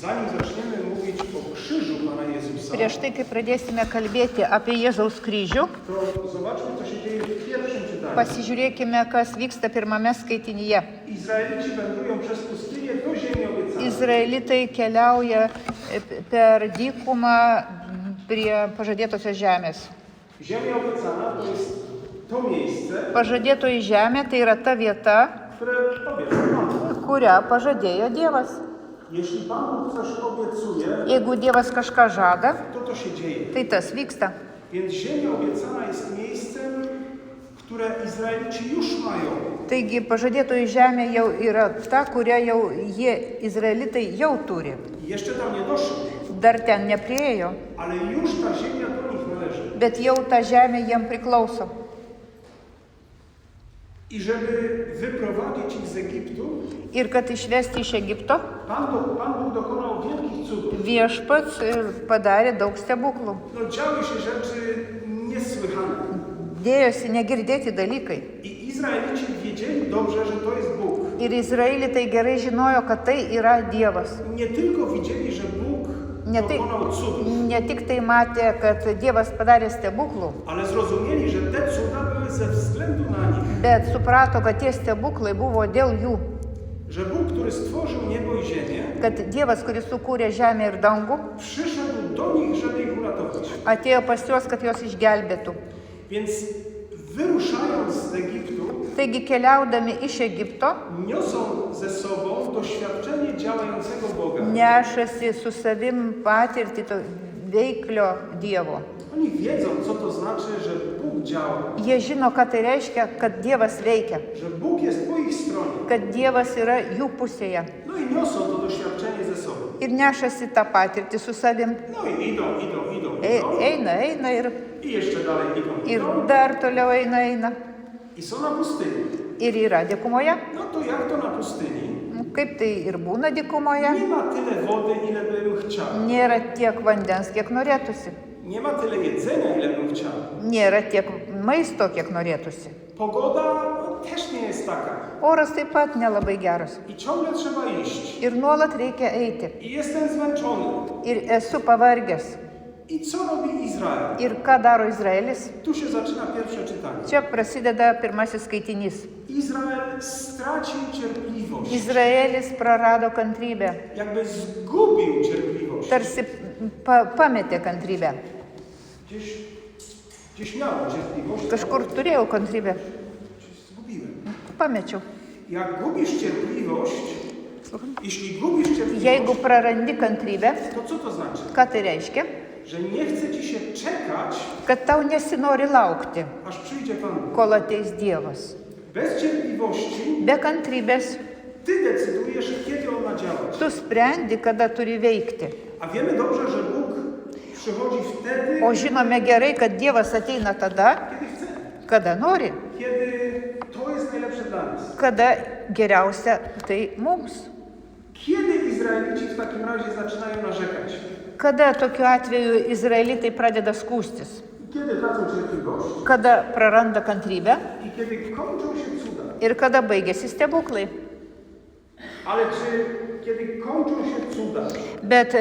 Zanim zaczniemy mówić o krzyżu Pana Jezusa, Prieš tai, kai pradėsime kalbėti apie Jėzaus kryžių, to zobaczmy, co się dzieje w pierwszym czytaniu. pasižiūrėkime, kas vyksta pirmame skaitinyje. Izraelici wędrują przez pustynię do ziemi obiecanej. Izraelitai keliauja per dykumą prie pažadėtosios žemės. Ziemia obiecana to jest to miejsce, Pažadėtoji žemė tai yra ta vieta, które obiecał Pan. kurią pažadėjo Dievas. Jeśli Pan Bóg coś obiecuje, Jeigu Dievas kažką žada, to się dzieje. tai tas vyksta. Więc ziemia obiecana jest miejscem, które Izraelici już mają. Taigi pažadėtoji žemė jau yra ta, kurią jau Izraelitai jau turi. I jeszcze tam nie doszli, Dar ten nepriejo, ale już ta ziemia do nich należy. bet jau ta žemė jiem priklauso. I żeby wyprowadzić ich z Egiptu, Ir kad išvesti iš Egipto, Pan Bóg dokonał wielkich cudów. viešpats padarė daug stebuklų. No, działy się rzeczy niesłychane. Dėjosi negirdėti dalykai. I Izraelici wiedzieli dobrze, że to jest Bóg. Ir Izraelitai gerai žinojo, kad tai yra Dievas. Nie tylko widzieli, że Bóg dokonał cudów, Ne tik tai matė, kad Dievas padarė stebuklų, ale zrozumieli, że te cuda były ze względu na nich. bet suprato, kad tie stebuklai buvo dėl jų. Że Bóg, który stworzył niebo i ziemię, Kad Dievas, kuris sukūrė žemę ir dangų, przyszedł do nich, żeby ich uratować. atėjo pas juos, kad juos išgelbėtų. Więc wyruszając z Egiptu, Taigi keliaudami iš Egipto, niosą ze sobą doświadczenie działającego Boga. nešasi su savim patirti to veiklio Dievo. Oni wiedzą, co to znaczy, że Bóg działa, Jie žino, ką tai reiškia, kad Dievas veikia, że Bóg jest po ich stronie. kad Dievas yra jų pusėje. No i niosą to doświadczenie ze sobą. Ir nešasi tą patirtį su savim. No i idą. Eina ir I jeszcze dalej idą. dar toliau eina. I są na pustyni. Ir yra dykumoje. No to jak to na pustyni? Kaip tai ir būna dykumoje. Nie ma tyle wody, ile bym chciał. Nėra tiek vandens, kiek norėtųsi. Nie ma tyle jedzenia, ile bym chciał. Nėra tiek maisto, kiek norėtųsi. Pogoda też nie jest taka. Oras taip pat nelabai geras. I ciągle trzeba iść. Ir nuolat reikia eiti. I jestem zmęczony. Ir esu pavargęs. I co robi Izrael? Ir ką daro Izraelis? Tu się zaczyna pierwsze czytanie. Čia prasideda pirmasis skaitinys. Izrael stracił cierpliwość. Izraelis prarado kantrybę. Jakby zgubił cierpliwość. Tarsi pametė kantrybę. Gdzieś miał cierpliwość. Kažkur turėjau kantrybę. Gdzieś zgubiłem. Pamečiau. Jak gubisz cierpliwość, jeśli gubisz cierpliwość, Jeigu prarandi kantrybę, to co to znaczy? ką tai reiškia? Że nie chce ci się czekać, Kad tau nesinori laukti, aż przyjdzie Pan Bóg. kol ateis Dievas. Bez cierpliwości Be kantrybės ty decydujesz, kiedy On ma działać. tu sprendi, kada turi veikti. A wiemy dobrze, że Bóg przychodzi wtedy, O žinome gerai, kad Dievas ateina tada, kiedy chce. kada nori, Kiedy to jest najlepsze dla nas. kada geriausia tai mums. Kiedy Izraelici w takim razie zaczynają narzekać? Kada tokiu atveju Izraelitai pradeda skūstis, Kiedy tracą cierpliwość kada praranda kantrybę i kiedy kończą się cuda. ir kada baigėsi stebuklai. Ale czy kiedy kończą się cuda, Bet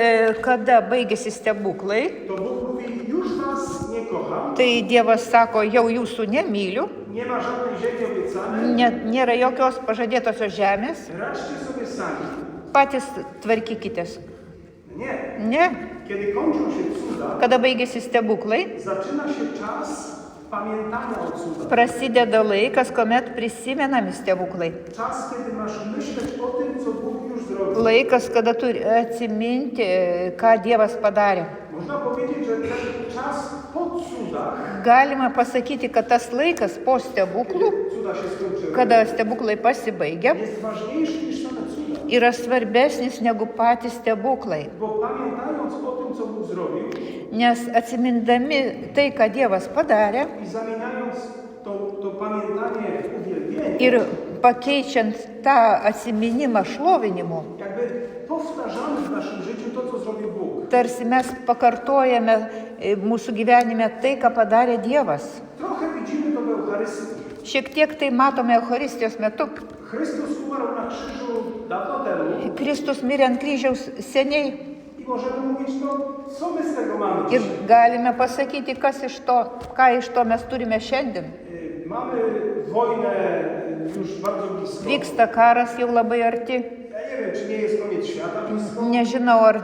kada baigėsi stebuklai, to Bóg mówi, już was nie kocham, tai Dievas sako, jau jūsų nemyliu, nie ma żadnej ziemi obiecanej, nėra jokios pažadėtosios žemės, radźcie sobie sami. patys tvarkykitės. Nie. Ne, Kiedy kończą się cuda, kada baigėsi stebuklai, zaczyna się czas pamiętania o cudach. prasideda laikas, kuomet prisimenami stebuklai. Czas, kiedy masz myśleć o tym, co Bóg już zrobił. Laikas, kada turi atsiminti, ką Dievas padarė. Można powiedzieć, że ten czas po cudach, Galima pasakyti, kad tas laikas po stebuklų, cuda się skończyły, kada stebuklai pasibaigė, jest ważniejszy niż same cuda. yra svarbesnis negu patys stebuklai. Bo pamiętając o tym, co Bóg zrobił Nes atsimindami tai, ką Dievas padarė i zamieniając to pamiętanie w uwielbienie, ir pakeičiant tą atsiminimą šlovinimu, jakby powtarzamy w naszym życiu to, co zrobił Bóg. tarsi mes pakartojame mūsų gyvenime tai, ką padarė Dievas. Trochę widzimy to w Eucharystii. Šiek tiek tai matome Eucharistijos metu. Chrystus umarł na krzyżu dawno temu Kristus mirė ant kryžiaus seniai i możemy mówić, no co my z tego mamy ir dzisiaj? galime pasakyti, kas iš to, ką iš to mes turime šiandien. Mamy wojnę już bardzo blisko. Vyksta karas jau labai arti. Ja nie wiem, czy nie jest koniec świata blisko. Nežinau, ar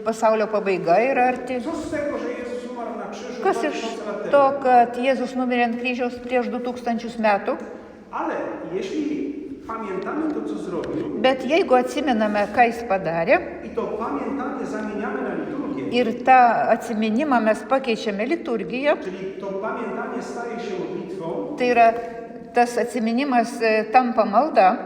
pasaulio pabaiga yra arti. Co z tego, że Jezus umarł na krzyżu Kas 2000 iš lat temu? to, kad Jėzus numirė ant kryžiaus prieš 2000 metų. Ale jeśli pamiętamy to, co zrobił Bet jeigu atsimename, ką jis padarė i to pamiętanie zamieniamy na liturgię, ir tą atsiminimą mes pakeičiame liturgiją, czyli to pamiętanie staje się modlitwą, tai yra tas atsiminimas tampa malda,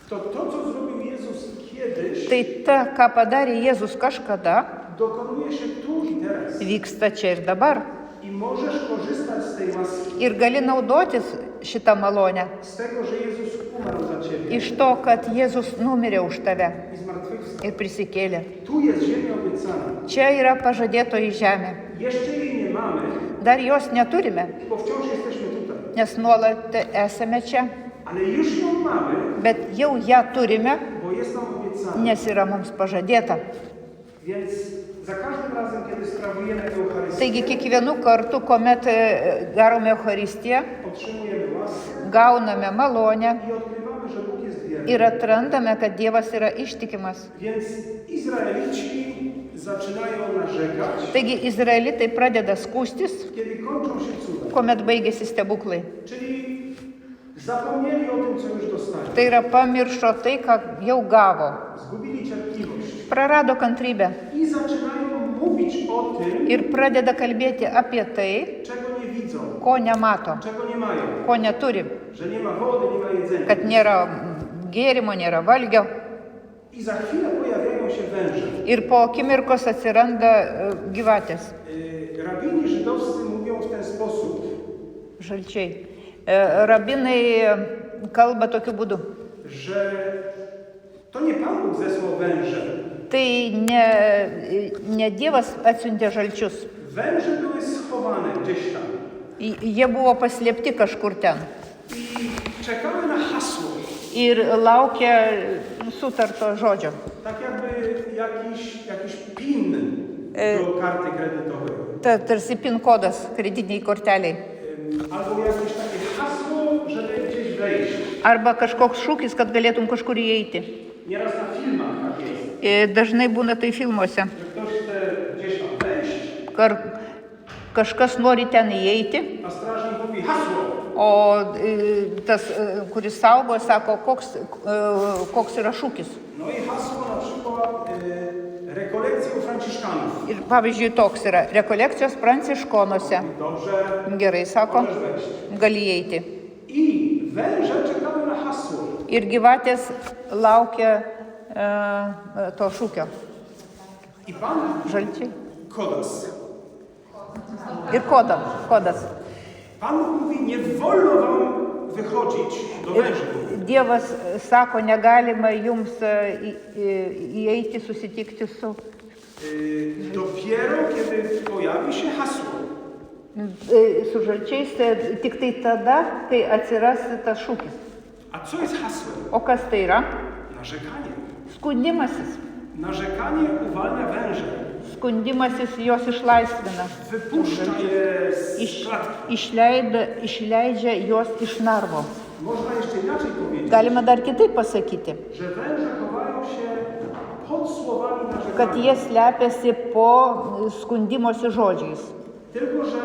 to co zrobił Jezus kiedyś, tai ta, ką padarė Jėzus kažkada, dokonuje się tu i teraz. vyksta čia ir dabar. I możesz korzystać z tej łaski, Ir gali naudotis šitą malonę z tego, że Jezus umarł za ciebie iš to, kad Jėzus numirė už tave i zmartwychwstał. ir prisikėlė. Tu jest ziemia obiecana. Čia yra pažadėtoji žemė. Jeszcze jej nie mamy, Dar jos neturime, bo wciąż jesteśmy tutaj. nes nuolat esame čia, Ale już ją mamy, bet jau ją turime, bo jest nam obiecana. nes yra mums pažadėta. Więc za każdym razem, kiedy sprawujemy Eucharystię, Taigi kiekvienu kartu, kuomet darome Eucharistiją, otrzymujemy łaskę gauname malonę i odkrywamy, że Bóg jest wierny. ir atrandame, kad Dievas yra ištikimas. Więc Izraelici zaczynają narzekać, Taigi izraelitai pradeda skūstis, kiedy kończą się cuda. kuomet baigėsi stebuklai. Czyli zapomnieli o tym, co już dostali. Tai yra pamiršo tai, ką jau gavo. Zgubili cierpliwość Prarado kantrybę i zaczynają mówić o tym, ir pradeda kalbėti apie tai, czego nie widzą, ko nemato, czego nie mają. ko neturi, Że nie ma wody, nie ma jedzenia. kad nėra gėrimo, nėra valgio. I za chwilę pojawiają się węże. Ir po akimirkos atsiranda gyvatės, Rabini żydowscy mówią w ten sposób, žalčiai. Rabinai kalba tokiu būdu. że to nie Pan Bóg zesłał węże. Tai ne Dievas atsiuntė žalčius. Węże były schowane gdzieś tam Jie buvo paslėpti kažkur ten. i czekały na hasło. Ir laukia sutarto žodžio. Tak jakby jakiś PIN do karty kredytowej. Tarsi PIN kodas kreditiniai korteliai. Albo jakieś takie hasło, żeby gdzieś wejść. Arba kažkoks šūkis, kad galėtum kažkur įeiti. Nieraz na filmach tak jest. Dažnai būna tai filmuose. Że ktoś chce gdzieś tam wejść, Kažkas nori ten įeiti, a strażnik mówi hasło. o tas, kuris saugo, sako, koks yra šūkis. No i hasło na przykład rekolekcje u Franciszkanów. Ir pavyzdžiui, toks yra rekolekcijos pranciškonuose. Dobrze, Gerai, sako, możesz wejść. gali įeiti. I węże czekały na hasło. Ir gyvatės laukia to šūkio. I Pan Žalčiai. Kodas. Ir kodas. Pan mówi, nie wolno wam wychodzić do węży. Dievas sako, negalima jums įeiti, susitikti su. Dopiero kiedy pojawi się hasło. Su žalčiais tik tai tada, kai atsiras tas šūkis. A co jest hasłem? O kas tai yra? Narzekanie. Skundimasis. Narzekanie uwalnia węże. Skundimasis jos išlaisvina. Wypuszcza je z klatki. Išleidžia jos iš narvo. Można jeszcze inaczej powiedzieć, Galima dar kitaip pasakyti, że węże chowają się pod słowami kad narzekania. jie slepiasi po skundimosi žodžiais. Tylko że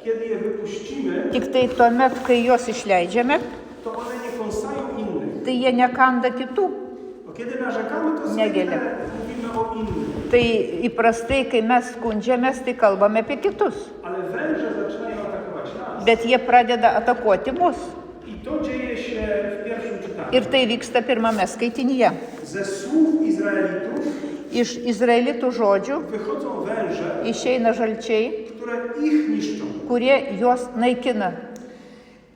kiedy je wypuścimy, Tik tai tuomet, kai jos išleidžiame, to one nie kąsają innych. tai jie nekanda kitų. Bo kiedy narzekamy, to Niegelia. zwykle mówimy o innych. Tai įprastai, kai mes skundžiamės, tai kalbame apie kitus. Ale węże zaczynają atakować nas. Bet jie pradeda atakuoti mus. I to dzieje się w pierwszym czytaniu. Ir tai vyksta pirmame skaitinyje. Ze słów Izraelitów Iš izraelitų žodžių wychodzą węże, išeina žalčiai, które ich niszczą. kurie juos naikina.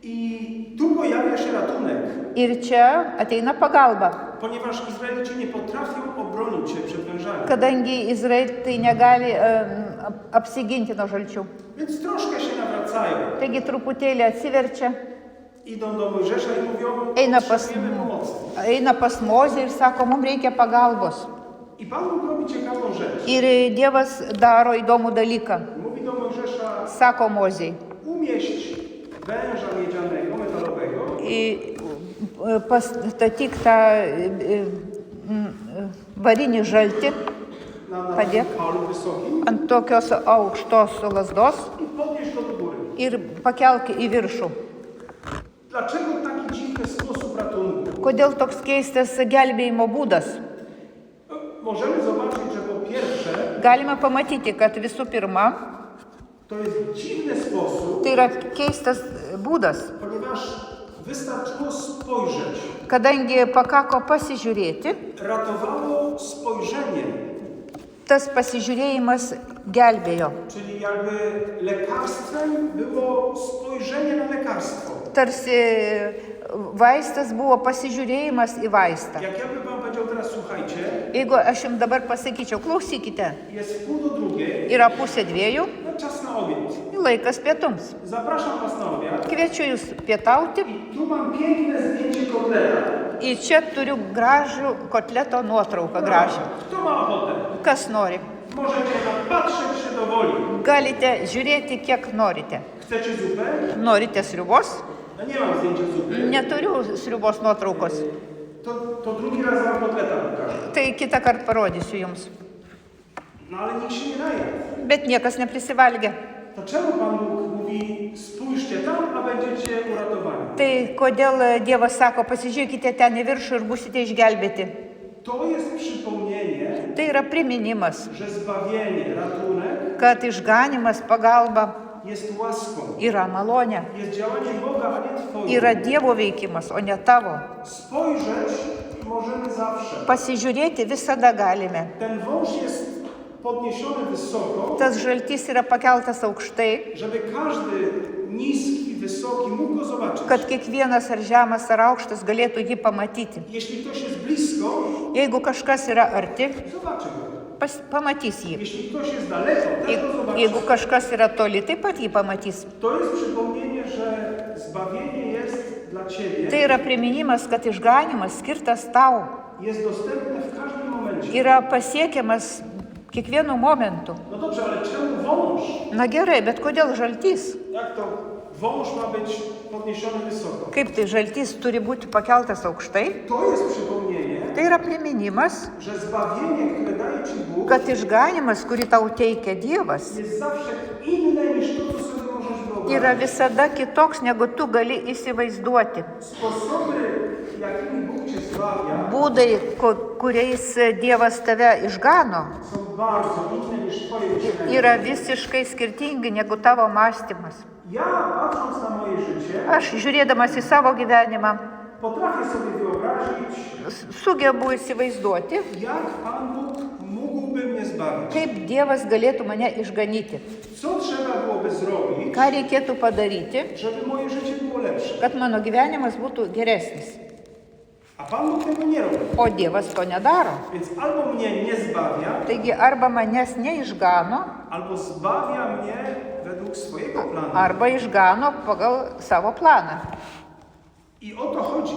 I tu pojawia się ratunek, Ir čia ateina pagalba. ponieważ Izraelici nie potrafią obronić się przed wężami. Kadangi izraelitai negali apsiginti nuo žalčių. Więc troszkę się nawracają Taigi truputėlį atsiverčia idą do Mojżesza i mówią, eina pas Mozę ir sako, mums reikia pagalbos. I Pan Bóg robi ciekawą rzecz. Ir Dievas daro įdomų dalyką. Mówi do Mojżesza, Sako Mozei. umieść węża miedzianego, metalowego I pastatyk tą varinį žaltį na Padėk. kalu wysokim ant tokios aukštos lasdos i podnieść go do góry. ir pakelk į viršų. Dlaczego taki dziwny sposób ratunku? Kodėl toks keistas gelbėjimo būdas? No, możemy zobaczyć, że po pierwsze Galime pamatyti, kad visų pirma, to jest dziwny sposób, tai yra keistas būdas, ponieważ wystarczyło spojrzeć. kadangi pakako pasižiūrėti, Ratowało spojrzenie, tas pasižiūrėjimas gelbėjo. czyli jakby lekarstwem było spojrzenie na lekarstwo. Tarsi vaistas buvo pasižiūrėjimas į vaistą. Jak ja bym wam powiedział teraz, słuchajcie, Jeigu aš jums dabar pasakyčiau, klausykite, jest 1:30, yra 1:30, no czas na obiad. laikas pietums. Zapraszam was na obiad. Kviečiu jūs pietauti I tu mam piękne zdjęcie kotleta. ir čia turiu gražų kotleto nuotrauką gražią. Kto ma ochotę? Kas nori? Możecie napatrzeć się do woli. Galite žiūrėti, kiek norite. Chcecie zupę? Norite sriubos? No nie mam zdjęcia zupy. Neturiu sriubos nuotraukos. To drugi raz wam kotleta pokażę. Tai kitą kartą parodysiu jums. No ale nikt się nie najadł. Bet niekas neprisivalgė. To czemu Pan Bóg mówi, spójrzcie tam, a będziecie uratowani? Tai kodėl Dievas sako, pasižiūrėkite ten į viršų ir busite išgelbėti. To jest przypomnienie, Tai yra priminimas, że zbawienie, ratunek kad išganimas, pagalba jest łaską. yra malonė. Jest działanie Boga, a nie Twoje. Yra Dievo veikimas, o ne tavo. Spojrzeć możemy zawsze. Pasižiūrėti visada galime. Ten wąż jest podniesiony wysoko, Tas žaltys yra pakeltas aukštai, żeby każdy niski, wysoki mógł go zobaczyć. kad kiekvienas ar žemas ar aukštas galėtų jį pamatyti. Jeśli ktoś jest blisko, Jeigu kažkas yra arti, zobaczy go. pamatys jį. Jeśli ktoś jest daleko, też go zobaczy. Jeigu kažkas yra toli, taip pat jį pamatys. To jest przypomnienie, że zbawienie jest dla Ciebie, Tai yra priminimas, kad išganimas skirtas tau. jest dostępne w każdym momencie. Yra pasiekiamas kiekvienu momentu. No dobrze, ale czemu wąż? Na gerai, bet kodėl žaltys? Jak to wąż ma być podniesiony wysoko? Kaip tai žaltys turi būti pakeltas aukštai? To jest przypomnienie, Tai yra priminimas, że zbawienie, które daje Ci Bóg, kad išganimas, kurį tau teikia Dievas, jest zawsze inne niż to, co sobie możesz yra wyobrazić. visada kitoks, negu tu gali įsivaizduoti. Sposoby, jakimi Bóg Cię zbawia, Būdai, kuriais Dievas tave išgano, są bardzo inne niż Twoje myślenie. yra visiškai skirtingi negu tavo mąstymas. Ja, patrząc na moje życie, Aš žiūrėdamas į savo gyvenimą, potrafię sobie wyobrazić, sugebu įsivaizduoti, jak Pan Bóg mógłby mnie zbawić. kaip Dievas galėtų mane išganyti. Co trzeba byłoby zrobić, Ką reikėtų padaryti, żeby moje życie było lepsze? kad mano gyvenimas būtų geresnis. A Pan Bóg tego nie robi. O Dievas to nedaro. Więc albo mnie nie zbawia, Taigi arba manęs neišgano, albo zbawia mnie według swojego planu. arba išgano pagal savo planą. I o to chodzi.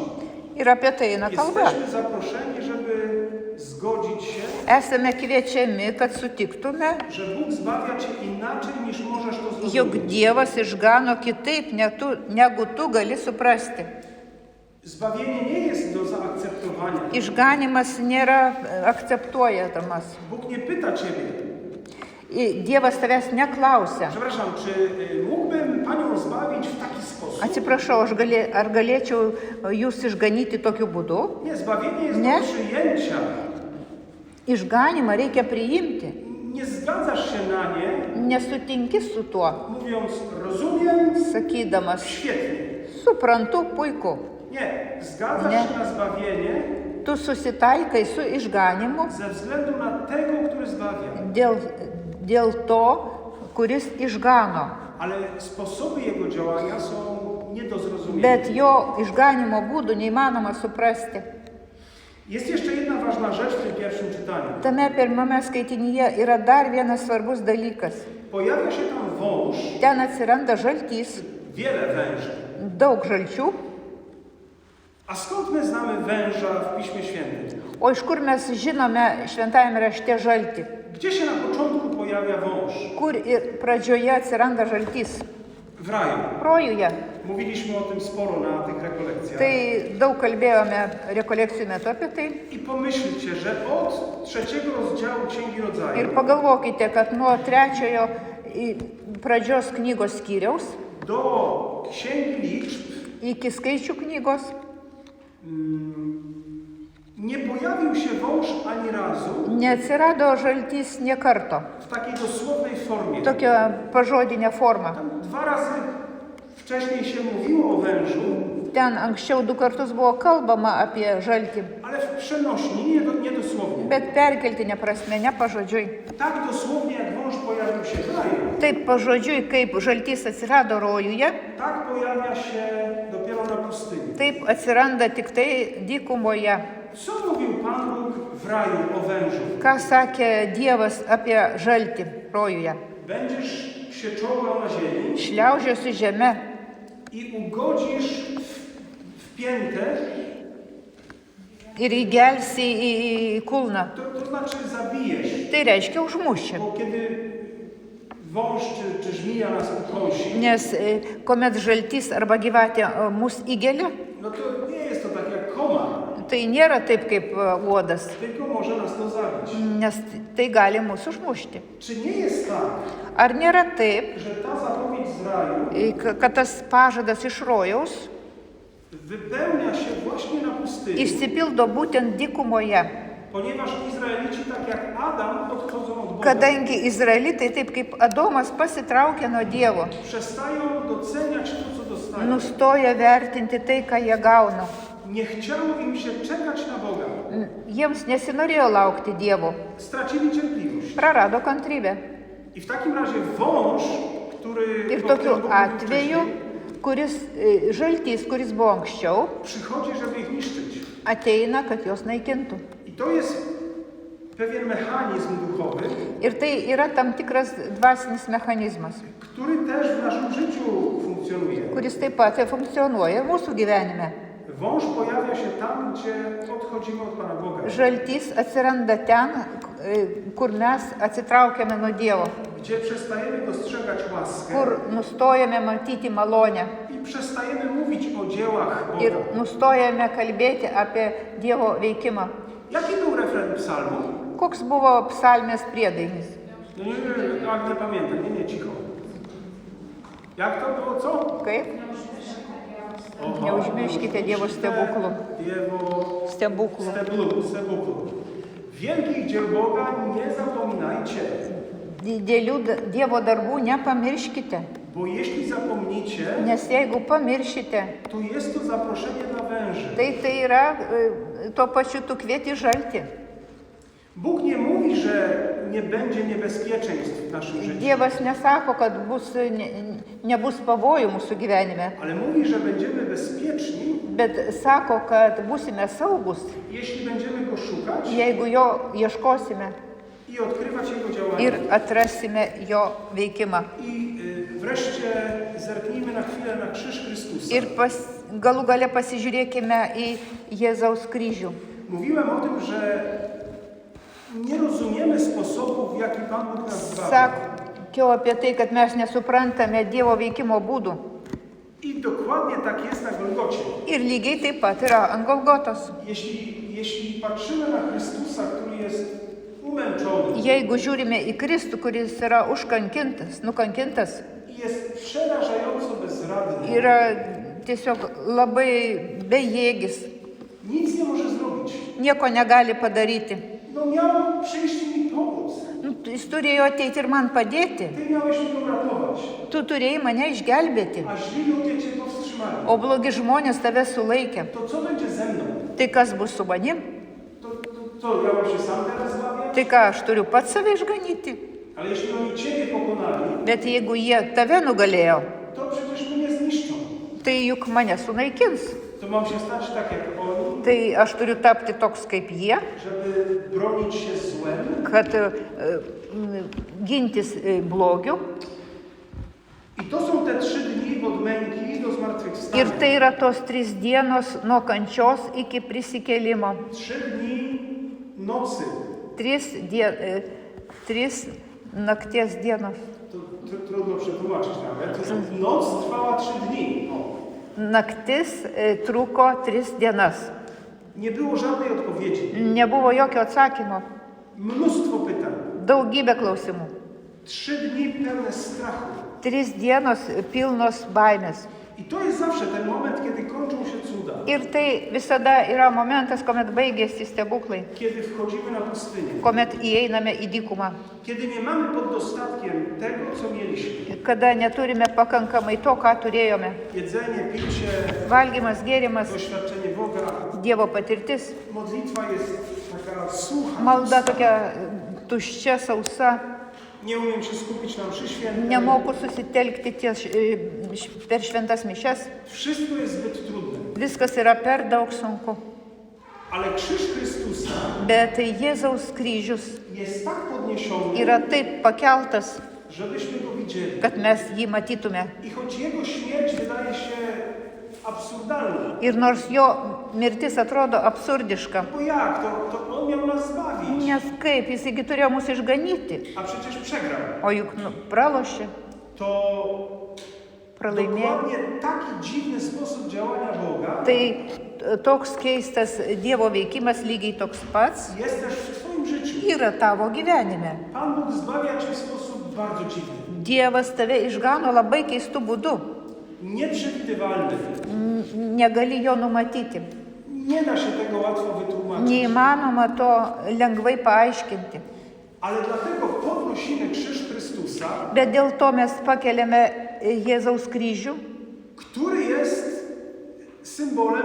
Ir apie tai eina kalba. Jesteśmy zaproszeni, żeby zgodzić się, Esame kviečiami, kad sutiktume, że Bóg zbawia Cię inaczej niż możesz to jog zrozumieć. Dievas išgano kitaip, negu tu gali suprasti. Zbawienie nie jest do zaakceptowania. Išganimas nėra akceptuojamas. Bóg nie pyta Ciebie, Dievas tavęs neklausia. przepraszam, czy mógłbym Panią zbawić w taki sposób? Atsiprašau, ar galėčiau jūs išganyti tokiu būdu? Nie, zbawienie jest Nie? do przyjęcia. Išganimą reikia priimti. Nie zgadzasz się na nie, Nesutinki su tuo, mówiąc rozumiem, sakydamas, świetnie. suprantu, puiku. Nie, zgadzasz Nie. się na zbawienie Tu susitaikai su išganimu ze względu na tego, który zbawia. dėl to, kuris išgano. Ale sposoby jego działania są nie do zrozumienia. Bet jo išganimo būdų neįmanoma suprasti. Jest jeszcze jedna ważna rzecz w tym pierwszym czytaniu. Tame pirmame skaitinyje yra dar vienas svarbus dalykas. Pojawia się tam wąż, Ten atsiranda žaltys, wiele węży. daug žalčių. A skąd my znamy węża w Piśmie Świętym? O iš kur mes žinome šventajame rašte žaltį? Gdzie się na początku pojawia wąż? Kur pradžioje atsiranda žaltys? W raju. Rojuje. Mówiliśmy o tym sporo na tych rekolekcjach. Tai daug kalbėjome rekolekcijų metu apie tai. I pomyślcie, że od 3 rozdziału Księgi Ir Rodzaju pagalvokite, kad nuo 3 pradžios knygos skyriaus do Księgi Liczb iki skaičių knygos nie pojawił się wąż ani razu neatsirado žaltys nė karto. w takiej dosłownej formie. Tokia pažodinė forma. Tam 2 razy wcześniej się mówiło o wężu, Ten anksčiau 2 kartus buvo kalbama apie žaltį, ale w przenośni, nie dosłownie. bet perkeltinė prasme, ne pažodžiui. Tak dosłownie jak wąż pojawił się w raju, Taip pažodžiui, kaip žaltys atsirado rojuje, tak pojawia się dopiero na pustyni. taip atsiranda tik tai dykumoje. Co mówił Pan Bóg w raju o wężu? Ką sakė Dievas apie žaltį rojuje? Będziesz się czołgał na ziemi Šliaužiosiu žeme i ugodzisz w piętę, ir įgelsi į kulną. to znaczy zabijesz. Tai reiškia užmuši. Bo kiedy wąż czy żmija nas ukąsi, Nes kuomet žaltys arba gyvatė mus įgelia, no to nie jest to tak jak komar, tai nėra taip kaip uodas, tylko może nas to zabić. nes tai gali mus užmušti. Czy nie jest tak, Ar nėra taip, że ta zapowiedź z raju kad tas pažadas iš rojaus wypełnia się właśnie na pustyni, išsipildo būtent dykumoje? ponieważ Izraelici, tak jak Adam, odchodzą od Boga. Kadangi izraelitai, taip kaip Adomas, pasitraukė nuo Dievo, Przestają doceniać to, co dostają. nustoja vertinti tai, ką jie gauna. Nie chciało im się czekać na Boga. Jiems nesinorėjo laukti Dievo, Stracili cierpliwość. prarado kantrybę. I w takim razie wąż, który Ir o którym tokiu Bóg mówił atveju, wcześniej, kuris žaltys, kuris buvo anksčiau, przychodzi, żeby ich niszczyć. ateina, kad juos naikintų. I to jest pewien mechanizm duchowy, Ir tai yra tam tikras dvasinis mechanizmas, który też w naszym życiu funkcjonuje. kuris taip pat funkcionuoja mūsų gyvenime. Wąż pojawia się tam, gdzie odchodzimy od Pana Boga. Žaltys atsiranda ten, kur mes atsitraukiame nuo Dievo, Gdzie przestajemy dostrzegać łaskę kur nustojame matyti malonę i przestajemy mówić o dziełach ir Boga. nustojame kalbėti apie Dievo veikimą. Jaki był refren psalmu? Koks buvo psalmės priedainis? No nie, jak nie pamiętam, nie, cicho. Jak to było, co? Kaip? Oho. Neužmirškite Dievo stebuklų. Diewo Stebuklų. stebuklu. Wielkich dzieł Boga nie zapominajcie, Didelių Dievo darbų nepamirškite, bo jeśli zapomnicie, nes jeigu pamiršite, to jest to zaproszenie dla węży. tai yra tuo pačiu tu kvieti žaltį. Bóg nie mówi, że nie będzie niebezpieczeństw w naszym życiu, Dievas nesako, kad nebus pavojų mūsų gyvenime, ale mówi, że będziemy bezpieczni, bet sako, kad būsime saugus, jeśli będziemy Go szukać jeigu jo ieškosime i odkrywać Jego działania. ir atrasime jo veikimą. I wreszcie zerknijmy na chwilę na krzyż Chrystusa. Ir galų gale pasižiūrėkime į Jėzaus kryžių. Mówiłem o tym, że nie rozumiemy sposobu, w jaki Pan Bóg nas zbawia. Sakiau apie tai, kad mes nesuprantame Dievo veikimo būdų. I dokładnie tak jest na Golgocie. Ir lygiai taip pat yra ant Golgotos. Jeśli patrzymy na Chrystusa, który jest umęczony Jeigu žiūrime į Kristų, kuris yra užkankintas, nukankintas, i jest przerażająco bezradny, yra tiesiog labai bejėgis, nic nie może zrobić. nieko negali padaryti. No miał przyjść mi pomóc. Jis turėjo ateiti ir man padėti. Ty miałeś mnie uratować, Tu turėjai mane išgelbėti, a źli ludzie Cię powstrzymali. o blogi žmonės tave sulaikė. To co będzie ze mną? Tai kas bus su manim? To ja mam się sam teraz zbawiać? Tai ką, aš turiu pats save išganyti? Ale jeśli oni Ciebie pokonali, Bet jeigu jie tave nugalėjo, to przecież mnie zniszczą. tai juk mane sunaikins. To mam się stać tak jak oni, Tai aš turiu tapti toks kaip jie, żeby bronić się złem. kad gintis blogiu. I to są te 3 dni od męki do zmartwychwstania. Ir tai yra tos 3 dienos nuo kančios iki prisikėlimo. 3 dni nocy. 3 nakties dienos. To trudno przetłumaczyć nawet. To jest, noc trwała 3 dni. O. Naktis truko 3 dienas. Nie było żadnej odpowiedzi. Nebuvo jokio atsakymo. Mnóstwo pytań. Daugybė klausimų. 3 dni pełne strachu. 3 dienos pilnos baimės. I to jest zawsze ten moment, kiedy kończą się cuda. Ir tai visada yra momentas, kuomet baigėsi stebuklai, Kiedy wchodzimy na pustynię. kuomet įeiname į dykumą, Kiedy nie mamy pod dostatkiem tego, co mieliśmy. kada neturime pakankamai to, ką turėjome. Jedzenie, picie, Valgymas, gėrimas, doświadczenie Boga. Dievo patirtis, Modlitwa jest taka sucha. malda tokia tuščia, sausa, Nie umiem się skupić na mszy świętej. nemoku susitelkti per šventas mišes, Wszystko jest zbyt trudne. viskas yra per daug sunku. Ale krzyż Chrystusa Bet Jėzaus kryžius jest tak podniesiony, yra taip pakeltas, żebyśmy go widzieli. kad mes jį matytume. I choć jego śmierć wydaje się absurdalna, Ir nors jo mirtis atrodo absurdiška, bo jak? To on miał nas zbawić, nes kaip, jisgi turėjo mus išganyti, a przecież przegrał. o juk pralošė, To pralaimėjo. dokładnie taki dziwny sposób działania Boga Tai toks keistas Dievo veikimas lygiai toks pats jest też w twoim życiu. yra tavo gyvenime. Pan Bóg zbawia cię w sposób bardzo dziwny, Dievas tave išgano labai keistų būdų. nieprzewidywalny. Negali jo numatyti. Nie da się tego łatwo wytłumaczyć. Neįmanoma to lengvai paaiškinti. Ale dlatego podnosimy krzyż Chrystusa, Bet dėl to mes pakeliame Jėzaus kryžių, który jest symbolem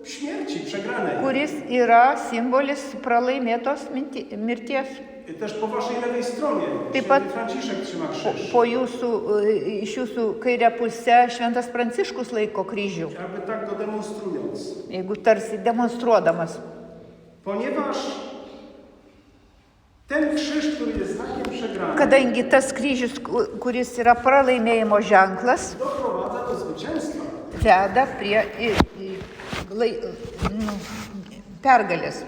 śmierci przegranej. kuris yra simbolis pralaimėtos mirties. Też po waszej lewej stronie Taip święty pat Franciszek trzyma krzyż. Po iš jūsų kairę pusę Šventas Pranciškus laiko kryžių, Jakby tak go demonstrując. jeigu tarsi demonstruodamas. Ponieważ ten krzyż, który jest znakiem przegranej, Kadangi tas kryžius, kuris yra pralaimėjimo ženklas, doprowadza do zwycięstwa. veda prie pergalės.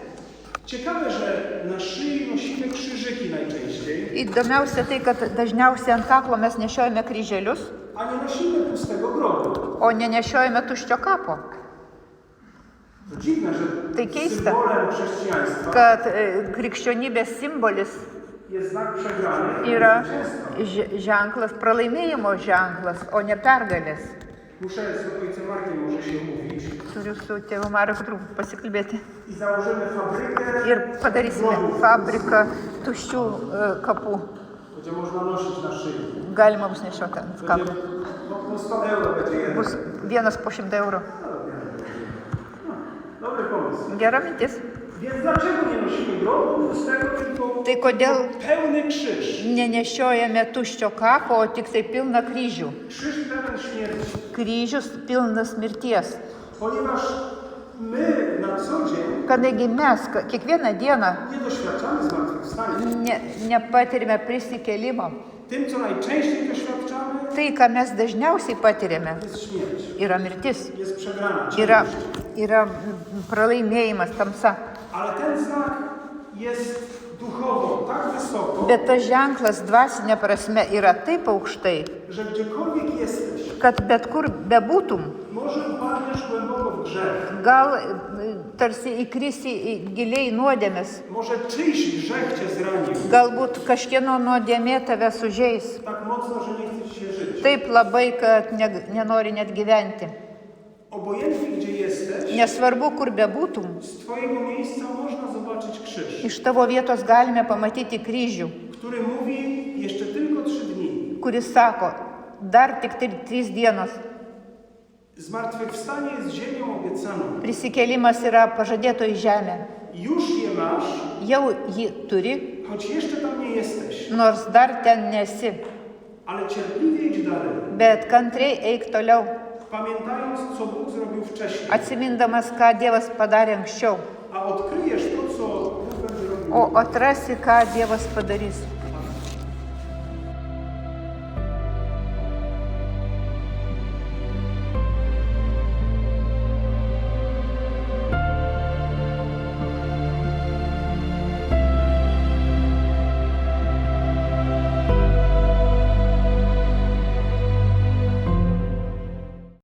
Ciekawe, że na szyi nosimy krzyżyki najczęściej, Įdomiausia tai, kad dažniausiai ant kaklo mes nešiojame kryželius, a nie nosimy pustego grobu. o nenešiojame tuščio kapo. To dziwne, że Tai keista, symbolem chrześcijaństwa kad krikščionybės simbolis jest znak przegrany i yra zwycięstwa. ženklas, pralaimėjimo ženklas, o ne pergalės. Muszę z ojcem Markiem może się umówić Turiu su tėvu Mareku truputį pasikalbėti. i założymy fabrykę Ir padarysime grobów. fabriką tuščių kapų. Będzie można nosić na szyi. Galima bus nešioti ant Będzie, kapo. po 100 euro będzie jeden. Bus vienas po 100 eurų. Dobry pomysł. Gera mintis. Więc dlaczego nie nosimy grobu pustego, tylko Tai kodėl pełny krzyż? nenešiojame tuščio kapo, o tik tai pilną kryžių? Krzyż pełen śmierci. Kryžius pilnas mirties. Ponieważ my na co dzień Kadangi mes kiekvieną dieną nie doświadczamy zmartwychwstania. nepatirime prisikėlimo, Tym, co najczęściej doświadczamy, tai, ką mes dažniausiai patiriame, jest śmierć. yra mirtis, Jest przegrana. yra pralaimėjimas, tamsa. Ale ten znak jest duchowo tak wysoko, Bet tas ženklas dvasinė prasme yra taip aukštai, że gdziekolwiek jesteś, kad bet kur bebūtum, może upadniesz głęboko w grzech. gal tarsi įkrisi giliai nuodėmės, Może czyjś grzech cię zranił galbūt kažkieno nuodėmė tave sužeis. tak mocno, że nie chce ci się żyć. Taip labai, kad nenori net gyventi. Obojętnie gdzie jesteś, Nesvarbu, kur bebūtum, z twojego miejsca można zobaczyć krzyż, iš tavo vietos galime pamatyti kryžių, który mówi jeszcze tylko 3 dni. kuris sako, dar tik 3 dienos. Zmartwychwstanie jest ziemią obiecaną. Prisikėlimas yra pažadėtoji žemė. Już je masz, Jau jį turi, choć jeszcze tam nie jesteś. nors dar ten nesi, Ale cierpliwie idź dalej, bet kantriai eik toliau, pamiętając, co Bóg zrobił wcześniej. atsimindamas, ką Dievas padarė anksčiau, A odkryjesz to, co Bóg będzie robił. o atrasi, ką Dievas padarys.